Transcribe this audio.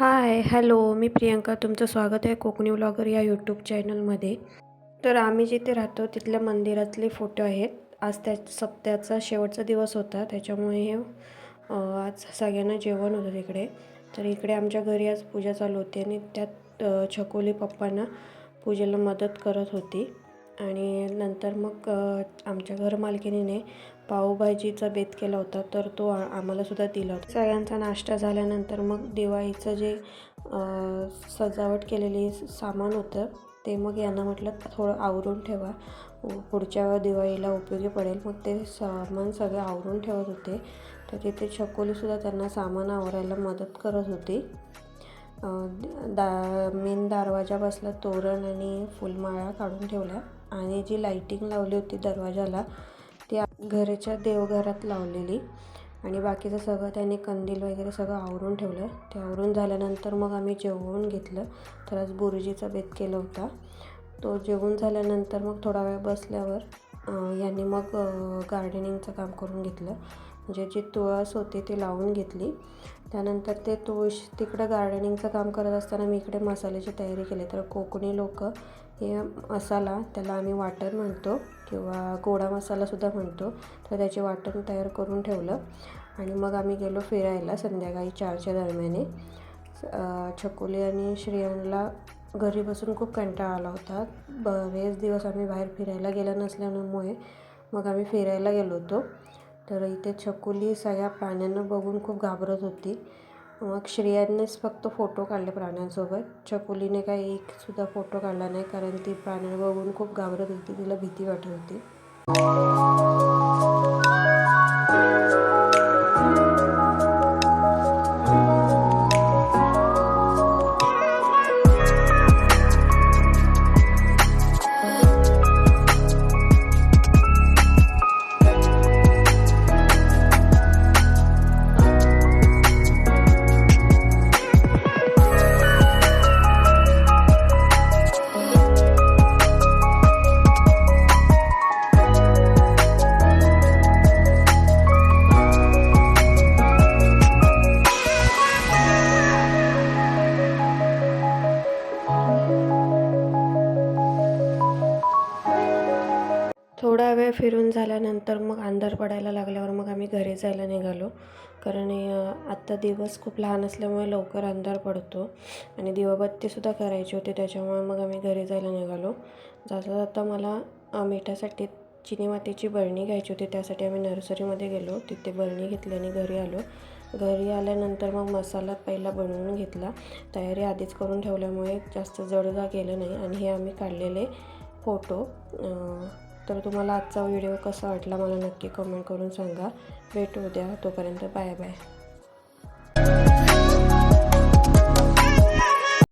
हाय, hello. मी प्रियंका. तुमचं स्वागत आहे कोकणी व्लॉगर या यूट्यूब चॅनलमध्ये. तर आम्ही जिथे राहतो तिथल्या मंदिरातले फोटो आहेत. आज सप्त्याचा शेवटचा दिवस होता, त्याच्यामुळे आज सगळ्यांना जेवण होतं तिकडे. तर इकडे आमच्या घरी आज पूजा चालू होती आणि त्यात छकोली पप्पांना पूजेला मदत करत होती. आणि नंतर मग आमच्या घरमालकिनीने पावभाजीचा बेत केला होता, तर तो आम्हालासुद्धा दिला होता. सगळ्यांचा नाश्ता झाल्यानंतर मग दिवाळीचं जे सजावट केलेली सामान होतं ते मग यांना म्हटलं थोडं आवरून ठेवा, पुढच्या दिवाळीला उपयोगी पडेल. मग ते सामान सगळं आवरून ठेवत होते. तर तिथे छकोलीसुद्धा त्यांना सामान आवरायला मदत करत होती. मेन दरवाजापासला तोरण आणि फुलमाळा काढून ठेवल्या आणि जी लाईटिंग लावली होती दरवाजाला ती घराच्या देवघरात लावलेली. आणि बाकीचं सगळं त्याने कंदील वगैरे सगळं आवरून ठेवलं. ते आवरून झाल्यानंतर मग आम्ही जेवून घेतलं. तर आज बुर्जीचा बेत केला होता. तो जेवून झाल्यानंतर मग थोडा वेळ बसल्यावर यांनी मग गार्डनिंगचं काम करून घेतलं. म्हणजे जी तुळस होती ती लावून घेतली. त्यानंतर ते तिकडं गार्डनिंगचं काम करत असताना मी इकडे मसाल्याची तयारी केली. तर कोकणी लोक हे मसाला, त्याला आम्ही वाटण म्हणतो किंवा गोडा मसालासुद्धा म्हणतो, तर त्याचे वाटण तयार करून ठेवलं. आणि मग आम्ही गेलो फिरायला संध्याकाळी 4च्या दरम्याने. छकोली आणि श्रेयांला घरी बसून खूप कंटाळा आला होता. बरेच दिवस आम्ही बाहेर फिरायला गेलं नसल्यामुळे मग आम्ही फिरायला गेलो होतो. तर इथे छकोली सगळ्या प्राण्यांना बघून खूप घाबरत होती. मग श्रेयांनीच फक्त फोटो काढले प्राण्यांसोबत. छकोलीने काही एकसुद्धा फोटो काढला नाही, कारण ती प्राण्यांना बघून खूप घाबरत होती, तिला भीती वाटत होती. थोडा वेळ फिरून झाल्यानंतर मग अंधार पडायला लागल्यावर मग आम्ही घरी जायला निघालो. कारण आत्ता दिवस खूप लहान असल्यामुळे लवकर अंधार पडतो आणि दिवाबत्तीसुद्धा करायची होती, त्याच्यामुळे मग आम्ही घरी जायला निघालो. जाता जाता मला मिठासाठी चिनी मातीची बरणी घ्यायची होती, त्यासाठी आम्ही नर्सरीमध्ये गेलो. तिथे बरणी घेतली आणि घरी आलो. घरी आल्यानंतर मग मसाला पहिला बनवून घेतला. तयारी आधीच करून ठेवल्यामुळे जास्त जड गेलं नाही. आणि हे आम्ही काढलेले फोटो. तर तुम्हाला आजचा व्हिडिओ कसा वाटला मला नक्की कमेंट करून सांगा. भेटू उद्या. तोपर्यंत बाय बाय.